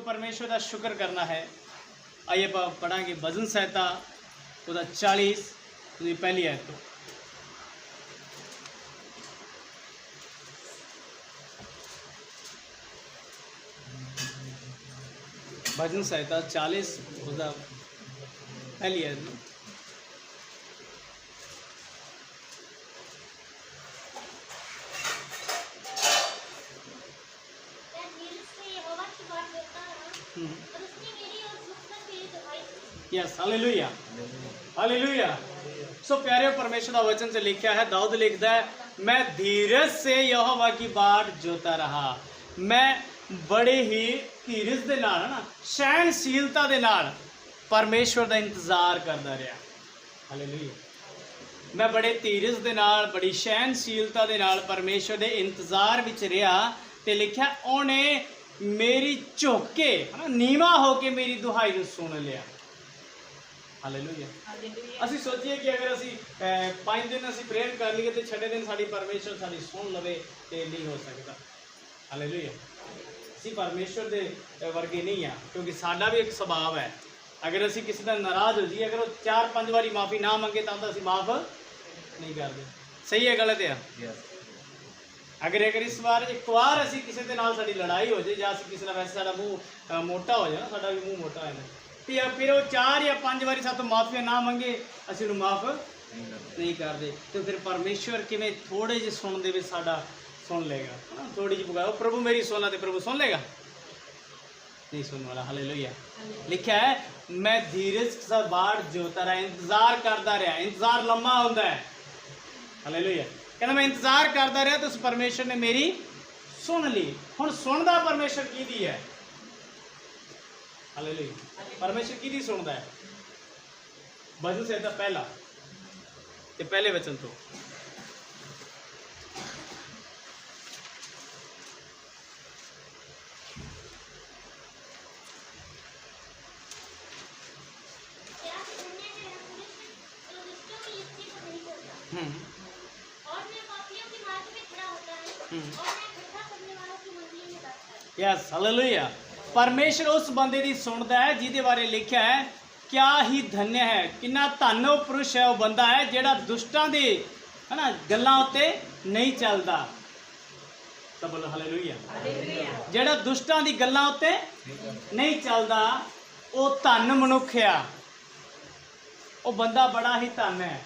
परमेश्वर का शुक्र करना है। आइए पढ़ांगे भजन संहिता उसका 40 उसकी पहली आयत तो। भजन संहिता 40 उसका पहली आयत में यस हालेलुया हालेलुया। सो प्यारे परमेश्वर का वचन से लिखा है, दाऊद लिखता है, मैं धीरज से यहोवा की बाट जोता रहा। मैं बड़े ही धीरज दे नाल ना सहनशीलता दे नाल परमेश्वर का इंतजार करता रहा। हालेलुया। मैं बड़े धीरज दे नाल बड़ी सहनशीलता दे नाल परमेश्वर के इंतजार विच रहा ते लिखा उन्हें मेरी झुक के नीवा होके मेरी दुहाई को सुन लिया। हालेलुया। असी सोचिए कि अगर असी 5 दिन असी प्रेयर कर लिए तो 6 दिन साड़ी परमेश्वर साड़ी सुन लवे तो नहीं हो सकता। हालेलुया। असी परमेश्वर के वर्गे नहीं है, क्योंकि साडा भी एक स्वभाव है। अगर असी किसी का नाराज हो जाइए, अगर वो 4-5 बारी माफ़ी ना मंगे तो असी माफ़ नहीं करते। सही है गलत है? अगर इस बार एक बार असी किसी के नाल साड़ी लड़ाई हो जाए, या असी किसी का वैसे साडा मुँह मोटा हो जाए ना, साडा भी मुँह मोटा है तो फिर वो 4 या 5 बारी सातों माफिया ना मंगे असी उन्हें माफ़ नहीं करते, तो फिर परमेश्वर किमें थोड़े जे सुन दे साडा सुन लेगा। थोड़ी जी पुकार प्रभु मेरी सुन ला तो प्रभु सुन लेगा? नहीं सुन वाला। हालेलुया। लिखा है मैं धीरज से बाट जोता रहा, इंतजार करता रहा। इंतजार लम्बा होता है। हालेलुया। कहना मैं इंतजार करता रहा तो उस परमेश्वर ने मेरी सुन ली। हुण सुनदा परमेश्वर की दी है। हालेलुया। परमेश्वर की दी सुनता है। भजन संहिता पहला ये पहले वचन तो यस हालेलुया। परमेश्वर उस बंदे की सुनता है जिहदे बारे लिखा है, क्या ही धन्य है, कितना धन वो पुरुष है, वो बंदा है जिहड़ा दुष्टां दे है ना गल्लां उत्ते नहीं चलता। तो बोलो हालेलुया। जिहड़ा दुष्टां दी गल्लां उत्ते नहीं चलता वो धन मनुख आ। वो बंदा बड़ा ही धन है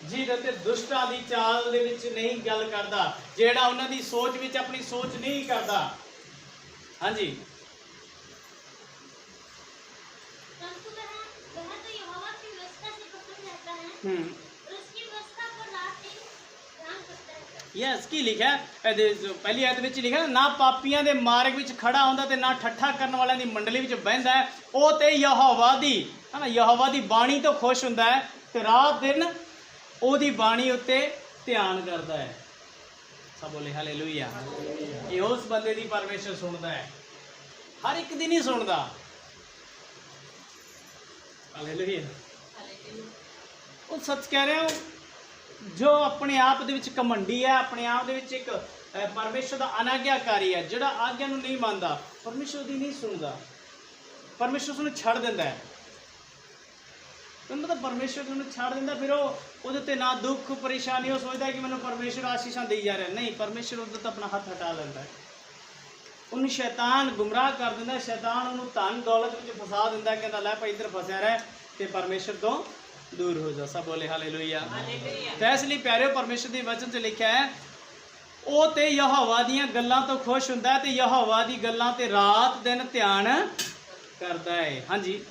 जिहदे दुष्टां दी चाल दे विच नहीं गल करदा, जिहड़ा उन्हां दी सोच विच अपनी सोच नहीं करदा। हाँ जी। यस की लिखा है पहली आयत में लिखा ना पापियां दे मार्ग विच खड़ा होंदा ते ना ठट्ठा करने वालियां दी मंडली विच बहिंदा है। ओ ते यहोवा दी है ना यहोवा दी बाणी तो खुश हुंदा है ते रात दिन ओदी बाणी उत्ते ध्यान करता है। सब बोले हालेलुया। ये उस बंदे दी परमेश्वर सुनता है, हर एक दिन ही सुनता। हालेलुया। वो सच कह रहे हो, जो अपने आप दे विच घमंडी है, अपने आप दे विच एक परमेश्वर का अनाज्ञाकारी है, जिहड़ा आज्ञा नूं नहीं मानता, परमेश्वर दी नहीं सुनता, परमेश्वर उसनूं छड़ दिंदा है। तो मतलब परमेश्वर उसनूं छड़ दिंदा, फिर वो ते ना दुख परेशानी, वो सोचता है कि मैंने परमेश्वर आशीषां देई जा रहा है। नहीं, परमेश्वर उहदे तो अपना हथ हटा लैंदा है। उन्हें शैतान गुमराह कर दिंदा, शैतान उन्होंने धन दौलत में फसा दिंदा, कहता लै भाई इधर फसया रह ते परमेश्वर तो दूर हो जा। सब बोले हालेलुया। तो इसलिए प्यारे परमेश्वर के वचन से लिखा है, वो ते यहोवा दीयां गल्लां तो खुश हुंदा है ते यहोवा दी गल्लां ते रात दिन ध्यान करता है। हाँ जी।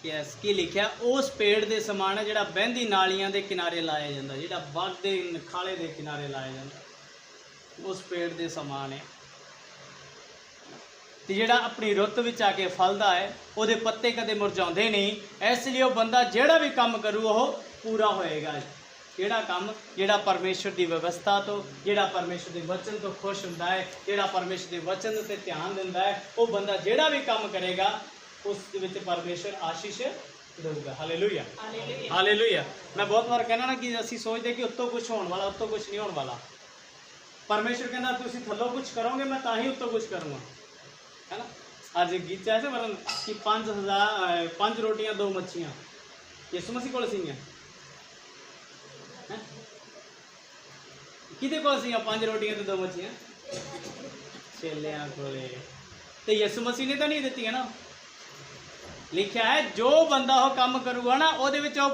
यस की लिखा उस पेड़ के समान है जिहड़ा बहंदी नालियां के किनारे लाया जाता, जिहड़ा वगदे खाले के किनारे लाया जाता, उस पेड़ के समान है। तो जिहड़ा अपनी रुत विच आके फलदा है, उहदे पत्ते कदे मुरझाउंदे नहीं। इसलिए वो बंदा जिहड़ा भी काम करू वो पूरा होएगा। जिहड़ा काम जिहड़ा परमेश्वर की व्यवस्था तो, जिहड़ा परमेश्वर के वचन तो खुश हुंदा है, जिहड़ा परमेश्वर के वचन ते ध्यान दिंदा है, वो बंदा जिहड़ा भी काम करेगा उस विच परमेश्वर आशीष देगा। Hallelujah hallelujah. मैं बहुत बार कहना ना कि असी सोचते कि उत्तों कुछ होने वाला, उत्तों कुछ नहीं होने वाला। परमेश्वर कहना तुम थल्लों कुछ करोगे, मैं ताही उत्तों कुछ करूँगा, है ना। आज एक गीत ऐसे वरन कि 5 रोटियां 2 मच्छियां यीशु मसीह को सीगियां, किदे को सीगियां 5 रोटियां तो 2 मच्छियां? चेलियां कोले। तो यीशु मसीह ने तो नहीं दी है ना। लिखा है जो बंदा वो काम करूगा ना वो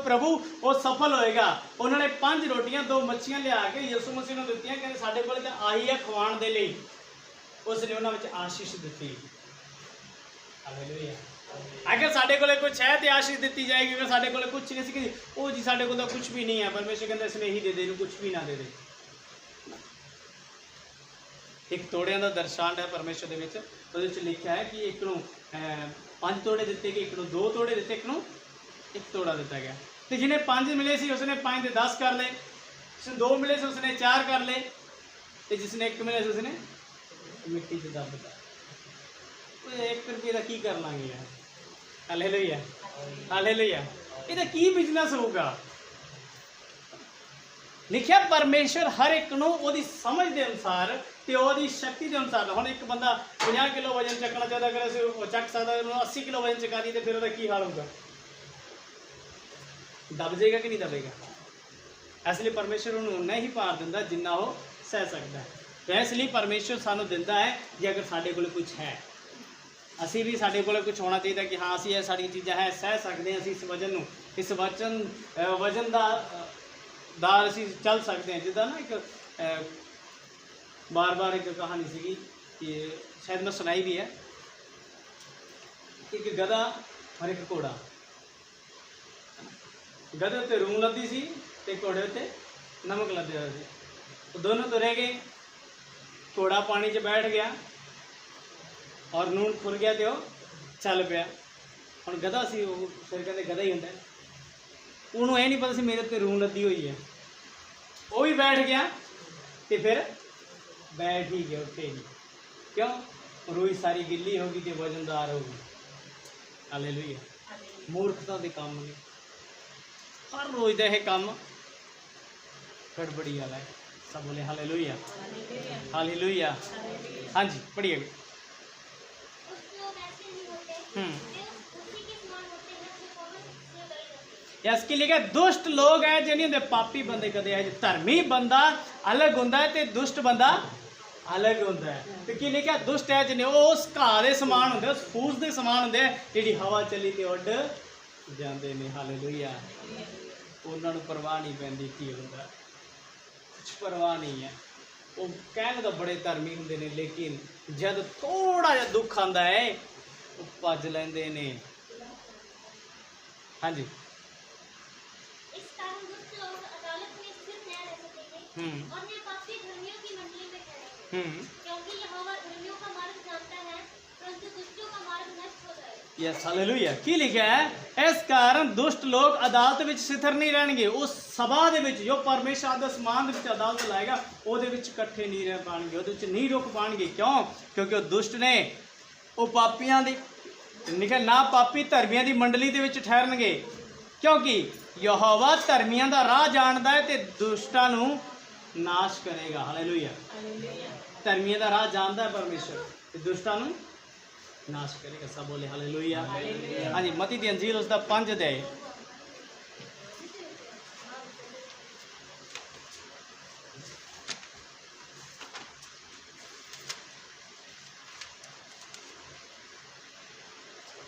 प्रभु वो सफल होएगा। उन्होंने 5 रोटियां 2 मच्छियां लिया के यीशु मसीह ने दित्तियां, कहते साडे कोल तां आही है खवाण दे लई। उसने उन्हां विच आशीष दित्ती। हालेलुया। अगर साडे कोल कुछ है तो आशीष दी जाएगी, अगर साडे कोल कुछ नहीं सी वो जी साडे कोल कुछ भी नहीं है, परमेश्वर कहता इसने यही दे दे, कुछ भी ना दे दे। एक तोड़ियां का दर्शान है परमेश्वर दे विच, उहदे विच लिखा है कि एक नूं 5 तोड़े दिते गए, एक नूं 2 तोड़े दिते, एक नूं 1 तोड़ा दिता गया। तो जिन्हें 5 मिले सी उसने 5 दे 10 कर ले, जिसने 2 मिले से उसने 4 कर ले, तो जिसने 1 मिले से उसने मिट्टी च दब दिता। 1 रुपये का की कर लांगे यार। Hallelujah hallelujah. इहदा की बिजनेस होगा? लिखिया परमेश्वर हर एक नूं ओहदी समझ के अनुसार ते ओहदी शक्ति के अनुसार। हुण एक बंदा 50 किलो वजन चकना चाहता, अगर असीं चक सकदा 80 किलो वजन चका दी तो फिर उसका की हाल होगा? दब जाएगा कि नहीं दबेगा? इसलिए परमेश्वर उन्हें उन्ना ही भार दिंदा जिन्ना वो सह सकता है। तो इसलिए परमेश्वर सानू दिंदा है जे अगर साडे कोल कुछ है, असी भी साडे कोल कुछ होना चाहिए कि हाँ असी ये सारी चीज़ां है सह सकते हैं, असी इस वजन नूं इस वजन दा असी चल सकते हैं। जिदा ना एक बार बार एक कहानी सी कि शायद मैं सुनाई भी है, एक गधा और एक घोड़ा। गधे उत्ते रूम लदी सी ते घोड़े उत्ते नमक लदे हुए सी। तो दोनों तो रह गए। घोड़ा पानी च बैठ गया और नून खुर गया तो चल पाया। हम गधा सी वो फिर कहते गधा ही होंगे, उन्होंने यह नहीं पता सी मेरे उत्ते रूम लदी हुई है। वो भी बैठ गया तो फिर बैठ ही गया, उठे ही। क्यों? रूई सारी गिल्ली होगी तो वजनदार होगी। हालेलुया। मूर्खता के काम ने हर रोज का यह काम गड़बड़ी वाला है। सब बोले हालेलुया हालेलुया। हाँ जी पढ़िए। इसके लिए दुष्ट लोग है जो नहीं होंगे, पापी बंदे कदे है। धर्मी बंदा अलग होंदा है ते दुष्ट बंदा अलग होंदा है। तो की लिखा दुष्ट है जिन्हें वो उस घाह के समान होंगे, उस फूस के समान होंगे जी हवा चली तो उड जाते हैं। हालेलुया। उन्होंने परवाह नहीं पैंदी की होंदा, कुछ परवाह नहीं है। वो कहने तो बड़े धर्मी होंगे ने, लेकिन जब थोड़ा जहा दुख आता है वो भज लेंदे ने। हाँ जी। Yes hallelujah. की लिखा है इस कारण दुष्ट लोग अदालत में स्थिर नहीं रहेंगे। उस सभा दे विच जो परमेश्वर आदि आसमान दे विच अदालत लाएगा उहदे विच इकट्ठे नहीं रह पाएंगे, उहदे विच नहीं रुक पाएंगे। क्यों? क्योंकि वो दुष्ट ने, वो पापियां दी निकल ना पापी धर्मियों की मंडली दे विच ठहरनगे। क्योंकि यहोवा धर्मियों का राह जानता है ते दुष्टां नूं नाश करेगा। हालेलुया। धर्मियों का राह जानता है परमेश्वर ते दुष्टां नूं नाश करेगा। सब बोले हालेलुया। हाँ जी। मती दी अंजील उसका 5 अध्याय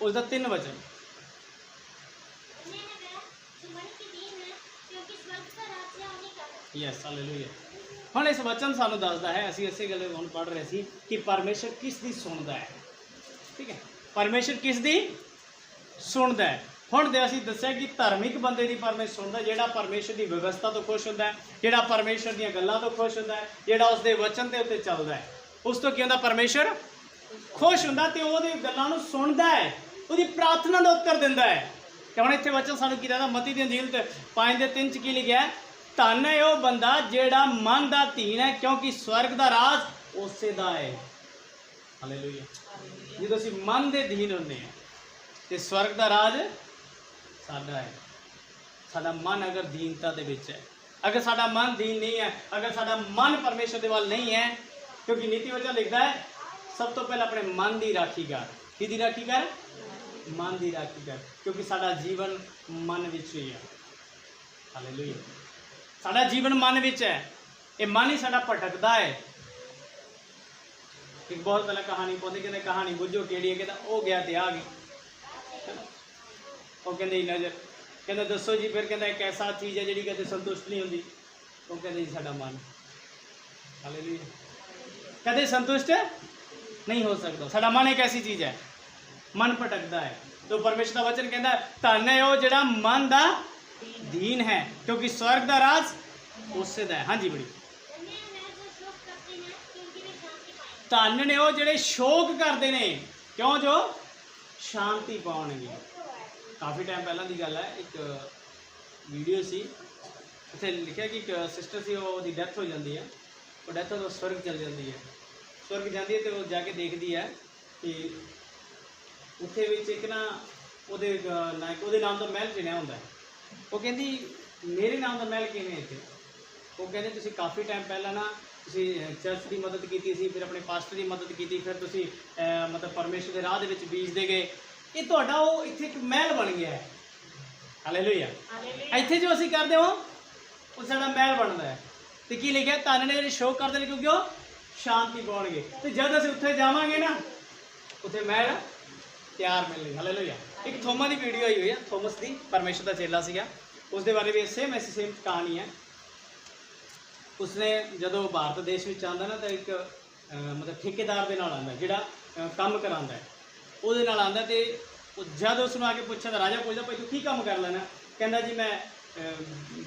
उसका 3 वचन। Yes hallelujah. हुण इस वचन सानू दसदा है, असीं इसे गल हुण पढ़ रहे सी कि परमेश्वर किस दी सुनदा है। ठीक है, परमेश्वर किस दी सुनदा है। हुण दे असीं दस्सिया कि धार्मिक बंदे दी परमेश्वर सुनदा, जिहड़ा परमेश्वर की व्यवस्था तो खुश होंदा है, जिहड़ा परमेश्वर दी गल्लां तो खुश होंदा है, जिहड़ा उसदे वचन दे उत्ते चलदा है, उस तो की होंदा परमेश्वर खुश होंदा ते ओहदी गल्लां नूं सुनदा है, ਉਹਦੀ प्रार्थना का उत्तर दिंदा है। तो हम इतने वचन सानू की कहता मती दी अंजील 5:3 की लिखा है, धन है वह बंदा जेड़ा मन का धीन है क्योंकि स्वर्ग का राज उसे दा है। हालेलुया। जो असीं मन के धीन होंगे तो स्वर्ग का राज साडा है। साडा मन अगर दीनता दे विच है, अगर साडा मन दीन नहीं है, अगर साडा मन परमेश्वर दे वाल नहीं है, क्योंकि नीति वचन लिखता है सब तो पहले अपने मन की राखी कर। किहदी राखी कर? मन की राखी कर, क्योंकि साडा जीवन मन विच ही है। हालेलुया। साडा जीवन मन विच है, ये मन ही साडा भटकदा है। एक बहुत पहले कहानी पाते, कहते कहानी बुझो केड़ी है, कहता वो गया तो आ गई, वो कहते नज़र, कहते दसो जी फिर, कहता एक ऐसा चीज़ है जी कहते संतुष्ट नहीं होती, वो कहते जी साडा मन। हालेलुया। कहते संतुष्ट नहीं हो सकता, साडा मन एक ऐसी चीज़ है, मन भटकदा है। तो परमेश्वर का वचन कहता है धन है वो जिहड़ा मन दा दीन है, क्योंकि स्वर्ग दा राज उससे दा है। हाँ जी बड़ी धन ने वो जिहड़े शोक करते हैं, क्यों? जो शांति पाउणगे। काफ़ी टाइम पहला की गल है, एक वीडियो सी, उत्थे लिखा कि एक सिस्टर सी, वो डैथ हो जाती है, वो डैथ हो तो स्वर्ग चल जाती है। स्वर्ग जाती है तो वो जाके देखती है कि उत्थे विच एक ना उहदे नाम का महल चुनिया होंदा है। वो कहती मेरे नाम का महल किवें इत्थे? वो कहते तुसीं काफ़ी टाइम पहला ना तुसीं चर्च की मदद की सी, फिर अपने पास्टर की मदद की, फिर तुसीं मतलब परमेश्वर के राह दे विच बीजदे गए, ये तुहाडा वो इत्थे एक महल बन गया है। हालेलुया। इत्थे जो असीं करदे हो वो साडा महल बनदा है। तो की लिखा धन ने शोक करते हैं क्योंकि वो शांति पाउणगे। तो जब असीं उत्थे जावांगे ना, उत्थे महल तैयार मिलने। हालेलुया। एक थोमा की वीडियो आई हुई है, थोमस की, परमेश्वर का चेला सीगा, उसके बारे में सेम ऐसी सेम कहानी है। उसने जो भारत देश में आता ना, तो एक मतलब ठेकेदार के नाल आंदा जिहड़ा काम करांदा है, ਉਹਦੇ ਨਾਲ आंदा। तो जब उसने आके पूछा तो राजा पूछता भाई तू की काम कर लेना? कहता जी मैं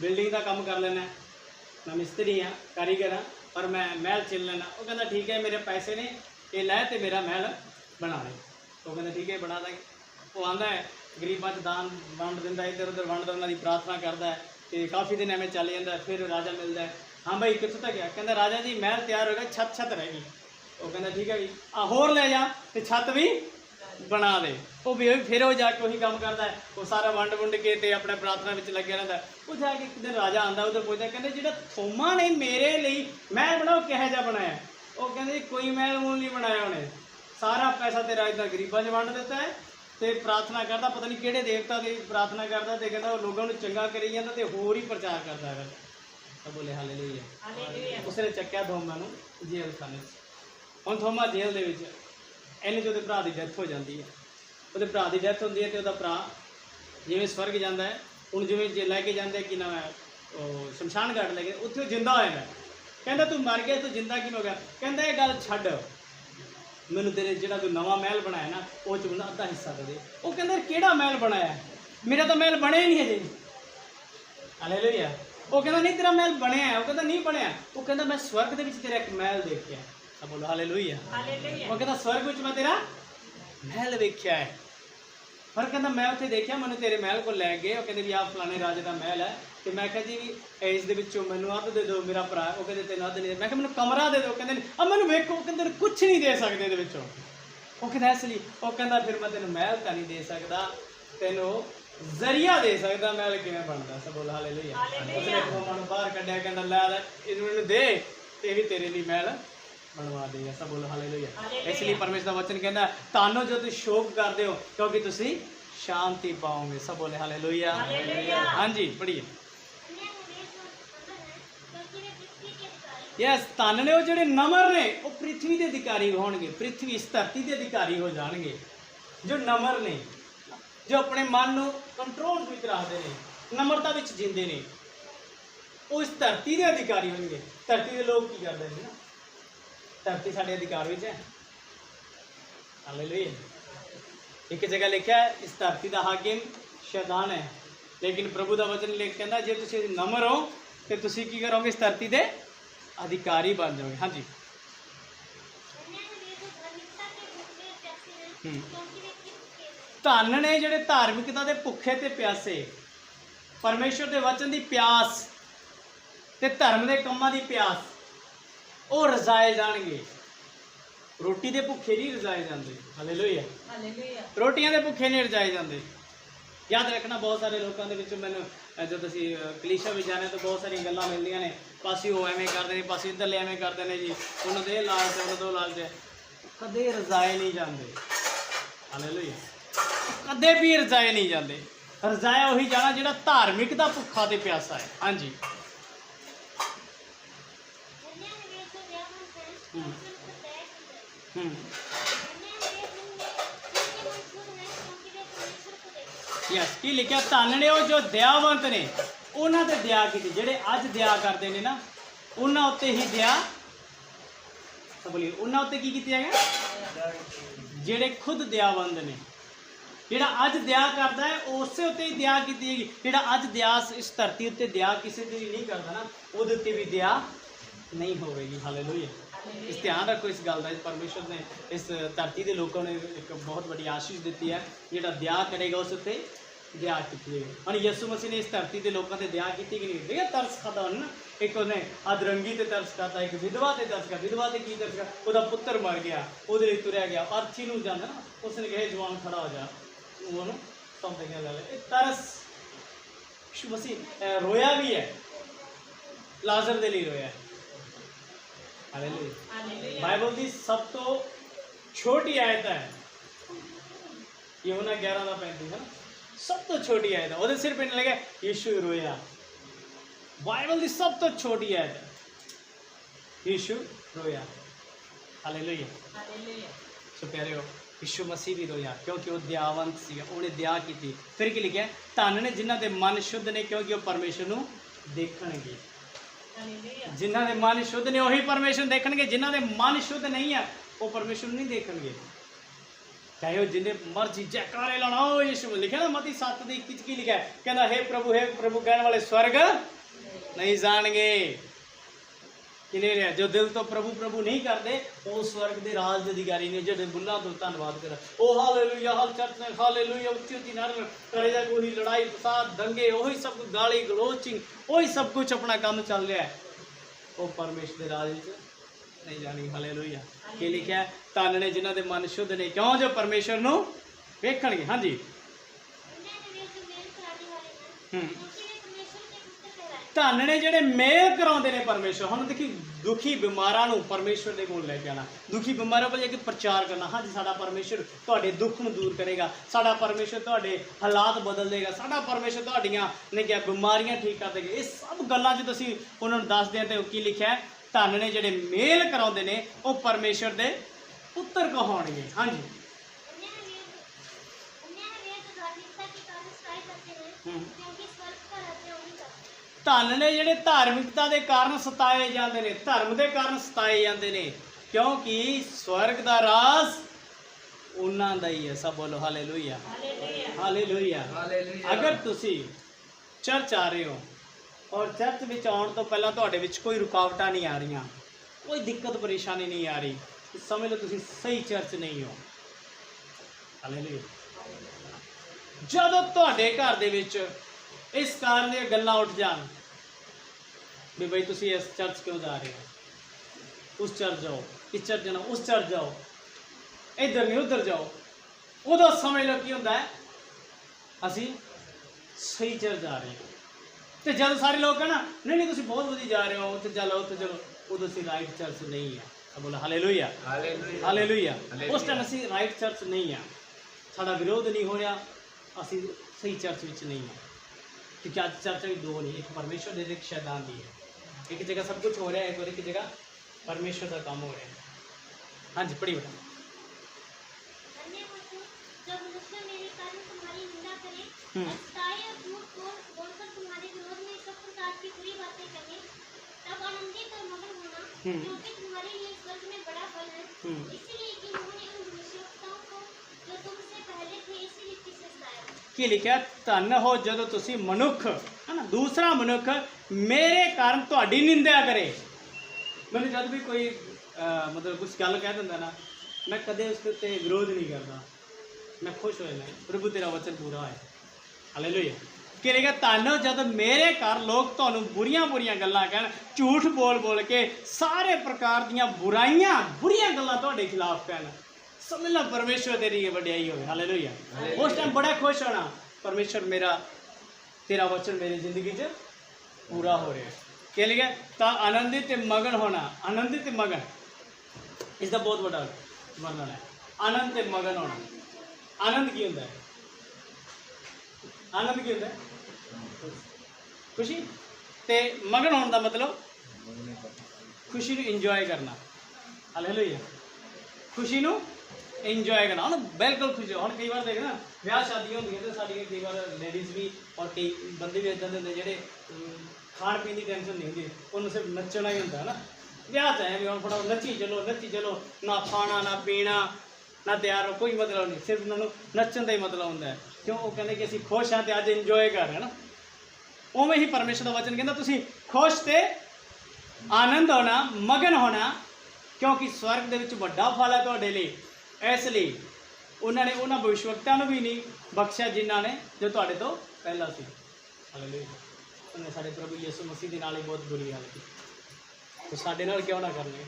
बिल्डिंग का काम कर लेना, मैं मिस्त्री हाँ, कारीगर हाँ, पर मैं महल चिन लेना। वो कहता ठीक है, मेरे पैसे ने ये लै तो मेरा महल बना ले। वो कहता ठीक है बना देंगे। वो आंदा है गरीबों च दान वंड दिंदा, इधर उधर वंड उन्होंने प्रार्थना करता है, तो काफ़ी दिन एवं चल जाता है। फिर राजा मिलता है, हाँ भाई कितों तक गया? कहता राजा जी महल तैयार हो गया, छत छत रह गई। वो कहता ठीक है जी होर ले जा, तो छत भी बना दे। वो भी फिर वो जाके वही काम करता है, वो सारा वंड वुंड के ते अपने प्रार्थना में लगे रहता है। वो जाके एक दिन राजा आंदा, उधर पूछता कहते जिहड़ा थोमा ने मेरे लिए महल बनाओ किहो जिहा बनाया? वो कहते कोई महल मूल नहीं बनाया उन्हें, सारा पैसा तेरा इधर गरीबों च वंड दिता है, तो प्रार्थना करता पता नहीं किहड़े देवता की प्रार्थना करता, तो कहता वो लोगों को चंगा करी जाता, तो होर ही प्रचार करता है। तो बोले हालेलुया। उसने चक्या थोमा नूं जेल खाने। हुण थोमा जेल दे विच इन्हें जो भरा की डैथ हो जाती है, वो भरा की डैथ होती है, तो वह भरा जिमें स्वर्ग जाता है, हूँ जिमें जे लैके जाते कि नाम है शमशान घाट लैके, उत्थे जिंदा हो जाता है। कहता तू मर गया, तू जिंदा क्यों हो गया? कहता ये गल छड्ड, मैनू तेरे जो तू नवा महल बनाया ना, वो च मैनूं अद्धा हिस्सा दे दे। वो कहता किहड़ा महल बनाया? मेरा तो महल बने ही नहीं है जी। हालेलुया। वो कहता नहीं तेरा महल बनया है। वो कहता नहीं बनया। वो कहता मैं स्वर्ग दे विच तेरा एक महल देखिया। अब बोलो हालेलुया। वो कहता स्वर्ग विच मैं तेरा महल देखिया है। पर कहता मैं उत्थे देखिया, मैनूं तेरे महल को लै गए, वो कहते भी आप फलाने राजे का महल है, तो मैं कहा जी इस दे विचों मैनूं अद्ध दे दो मेरा भरा। वो कहते तेन अद्ध नहीं, मैं मैनूं कमरा दे दो। कहते अब मैनूं वेखो, कहते कुछ नहीं दे सकते इहदे विचों। वो कहता इसलिए, वो कहता फिर मैं तेनों महल तो नहीं दे सकता, तेनों जरिया दे सकता महल किवें बनदा। सब बोल हालेलुया। उसने थोमा नूं बाहर कढिया, कहंदा लै इहनूं दे, ते भी तेरे लिए महल बनवा देगा। सब बोलो हालेलुया। इसलिए परमेश्वर का वचन कहता है तानो जो तुम शोक करते हो क्योंकि तुम शांति पाओगे। सब बोले हालेलुया। हाँ जी पढ़िए। यस धन ने वो जो नमर ने वो पृथ्वी के अधिकारी होंगे, पृथ्वी इस धरती के अधिकारी हो जाएंगे। जो नमर ने, जो अपने मन को कंट्रोल में रखते हैं, नम्रता में जींदे ने, वो इस धरती के अधिकारी होंगे। धरती के लोग की करते हैं ना, धरती साढ़े अधिकार में है। हालेलुया। एक जगह लिखा है इस धरती का हाकिम शैतान है, लेकिन प्रभु का वचन लिख कहता जे तुसीं नम्र हो तो तुसीं की करोगे, इस धरती के अधिकारी बन जाओगे। हाँ जी। धन ने जिहड़े धार्मिकता के भुखे ते प्यासे, परमेश्वर के वचन की प्यास ते धर्म के कामां की प्यास, वो रजाए जाएंगे। रोटी के भुखे नहीं रजाए जाते। हालेलुया। रोटियां के भुखे नहीं रजाए जाते। याद रखना बहुत सारे लोगों के विच मैनूं जब असीं कलीसिया में जाने तो बहुत सारी गल्लां मिलदियां ने, पासी वो एवें करदे ने, पासी इधरले एवें करदे ने जी, उन्हां दे लालच है, उन्हां दे लालच है। कदे रजाए नहीं जाते। हालेलुया, कदे भी रजाए नहीं जाते। रजाया उही जाना जिहड़ा धार्मिक दा भुखा ते प्यासा है। हाँ जी, यस की लिखा, धन ने वो जो दयावंत ने उन्हां ते दया की, जेडे अज दया करते हैं ना उन्हां उत्ते ही दया, बोलिए उन्हां उत्ते की कीती है, जेडे खुद दयावंत ने। जेड़ा अज दया करता है उस उत्ते ही दया की है। जेड़ा अज दया इस धरती उत्ते दया किसी की नहीं करता ना, उहदे उत्ते भी दया नहीं होगी। हालेलुया, इस ध्यान रखो इस गल का। परमेश्वर ने इस धरती के लोगों ने एक बहुत बड़ी आशीष दी है, जेड़ा दया करेगा उस उत्ते दया की। हम यसु मसीह ने इस धरती के लोगों से दया की कि नहीं, देखिए तरस खाता उन्हें ना, एक उन्हें अधरंगी से तरस खाता, एक विधवा से तरस खाता। विधवा से की तरस खाता, वह पुत्र मर गया, वो तुरया गया, अर्थी में जाना ना, उसने कहा जवान खड़ा हो जा, उन्होंने समथिंग ले ले। तरस यीशु मसीह रोया भी है, लाजर दे लिए रोया है। हालेलुया, बाइबल की सब तो छोटी आयत है यूहन्ना 11:35 है ना, सब तो छोटी आयत है, वो सिर्फ इन्हें लगे यीशु रोया। बाइबल की सब तो छोटी आयत है, यीशु रोया। हालेलुया, सो प्यारे हो, यीशु मसीह भी रोया क्योंकि वो दयावंत सी, उन्हें दया की थी। फिर की लिखा, धन ने जिन्हां दे मन शुद्ध ने क्योंकि वो परमेश्वर नूं देखणगे। जिन्हां दे मन शुद्ध ने वही परमेश्वर देखणगे, जिन्हां दे मन शुद्ध नहीं है वो परमेश्वर नहीं देखणगे। चाहे वो जिन्हें मर्जी जयकारे लाना हो, यीशु लिखा ना मत्ती 7:21 की लिखा है, कहना हे प्रभु कहने वाले स्वर्ग नहीं जाणगे। जो दिल तो प्रभु प्रभु नहीं करते वो स्वर्ग के राज के अधिकारी ने, जो बुल्ला तो धन्यवाद कर। ओ हालेलुया, हल चर्च में हालेलुया, उच्ची उच्ची नारे करेगा, कोई लड़ाई फसाद दंगे, वही सब कुछ गाली गलोचिंग, वही सब कुछ अपना काम चल रहा है, वो परमेश्वर के राज नहीं जानी। हालेलुया, कि लिखा है, धन ने जिन्हां दे मन शुद्ध ने क्यों जो परमेश्वर नूं वेखणगे। हाँ जी, धन ने जेडे मेल कराउंदे ने परमेश्वर। हम देखी दुखी बीमारां नूं परमेश्वर दे कोल लैके आना, दुखी बीमारां पर जाके प्रचार करना, हाँ जी साडा परमेश्वर तुहाडे दुख नूं दूर करेगा, साडा परमेश्वर तुहाडे हालात बदल देगा, साडा परमेश्वर तुहाडीआं ने क्या बीमारियां ठीक कर देगा। ये सब गल्लां जो तुसीं उन्हां नूं दसदे ते की लिखिआ है, धन ने जेडे मेल कराउंदे ने वो परमेश्वर दे पुत्तर कहाउणगे। हाँ जी, धन ने जेडे धार्मिकता के कारण सताए जाते हैं, धर्म के कारण सताए जाते हैं, क्योंकि स्वर्ग का राज उन्हां दा ही है। सब बोलो हालेलुया, हालेलुया। अगर तुसी चर्च आ रहे हो और चर्च में आने तो पहला तुहाडे विच कोई रुकावट नहीं आ रही, कोई दिक्कत परेशानी नहीं आ रही, तो समझ लो तुसी सही चर्च नहीं हो। हालेलुया। जदों तुहाडे घर दे विच इस कारण दी गल्लां उठ जान भी भाई तुसी इस चर्च क्यों जा रहे हो, उस चर्च जाओ, इस चर्च जाना, उस चर्च जाओ, इधर नहीं उधर जाओ, उदों समझ लो की होंदा है असी सही चर्च जा रहे हैं। तो जब सारे लोग कहना नहीं नहीं तुसी बहुत वधी जा रहे हो, उत्थे चलो उत्थे चलो, उदों असी राइट चर्च नहीं है। तो बोला हालेलुया, हालेलुया। उस टाइम असी राइट चर्च नहीं है, साडा विरोध नहीं हो रहा, असी सही चर्च विच नहीं है। क्योंकि आज चर्चा भी दो नहीं, एक परमेश्वर दे, एक शैतान दी है। एक जगह सब कुछ हो रहा है और एक जगह परमेश्वर का काम हो रहा है। हाँ जी, पढ़ी बेटा। की लिखा, धन हो जदों तुसी मनुख है ना, दूसरा मनुख मेरे कारण तुहाडी निंदा करे। मैंने जब भी कोई मतलब कुछ गल कह दिंदा ना, मैं कदे उसके उत्ते विरोध नहीं करता, मैं खुश हो जाना प्रभु तेरा वचन पूरा है। हालेलुया। कि लिखा, धन हो जब मेरे कारण लोग तुहानूं बुरियां बुरियां गल्लां कहण, झूठ बोल बोल के सारे प्रकार दीयां बुरियां गल्लां तुहाडे खिलाफ कहण, समझ लो परमेश्वर तेरी वड्याई होवे। हालेलुया। उस टाइम बड़ा खुश होना परमेश्वर मेरा तेरा वचन मेरी जिंदगी च पूरा हो रहा है। क्या लिखा है? ता आनंदित ते मगन होना, आनंदित ते मगन, इसका बहुत बड़ा वर्णन है। आनंद ते मगन होना, आनंद की होता है? आनंद की होता है? खुशी। ते मगन होने का मतलब खुशी को इंजॉय करना। हालेलुया। खुशी को इंजॉय करना। हम बिल्कुल खुश हो। हम कई बार देखना ब्याह शादियां होंगी तो साड़ी कई बार लेडीज़ भी और कई बंदे भी इदां दे होंदे जेह्ड़े खाण पीन की टेंशन नहीं होंदी, उन्होंने सिर्फ नच्चना ही होंदा है ना। ब्याह च है भी हम फटाफट नच्ची चलो, ना खाना ना पीना ना तैयार हो, कोई मतलब नहीं, सिर्फ उन्होंने नच्चन का ही मतलब होंदा है। क्यों? वो कहते कि असीं खुश हाँ तो अज इंजॉय कर रहे हैं ना। उवें ही परमेश्वर का वचन कहता तुसीं खुश ते आनंद होना, मगन होना, क्योंकि स्वर्ग दे विच वड्डा फल है तुहाडे लई। इसलिए उन्होंने उन्होंने भविष्यवक्ता भी नहीं बख्शिया जिन्हों ने जो तुहाडे तो पहला सी। हालेलुया। उन्हें साडे प्रभु यीशु मसीह दे नाल ही बहुत बुरी हाल की, तो साडे नाल क्यों ना करने।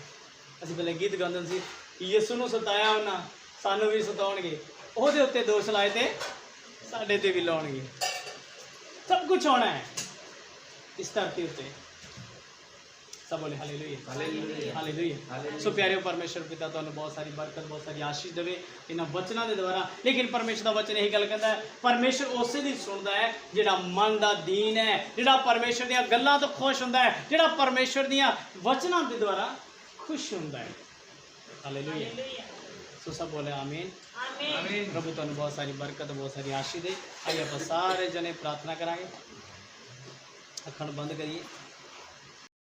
असीं पहले गीत गाते सी, यीशु नूं सताया उन्हां सानूं भी सताउणगे, उहदे उत्ते दोष लाए ते साडे ते भी लाउणगे। सब कुछ होना है इस धरती उत्ते। सब बोले हालेलुया, हालेलुया, हालेलुया। सो प्यारे परमेश्वर पिता तुहानूं बहुत सारी बरकत बहुत सारी आशीष देवे इन्हां वचनां दे द्वारा। लेकिन परमेश्वर का वचन यही गल कहता है, परमेश्वर उसे दी सुनदा है जिहड़ा मन दा दीन है, जिहड़ा परमेश्वर दीआं गल्लां तो खुश हुंदा है, जिहड़ा परमेश्वर दीआं वचनां दे द्वारा खुश हुंदा है। हालेलुया। सो सब बोले आमीन, आमीन। प्रभु तुहानूं बहुत सारी बरकत बहुत सारी आशीष दे। आइए आप सारे जने प्रार्थना करांगे, अखंड बंद करिए।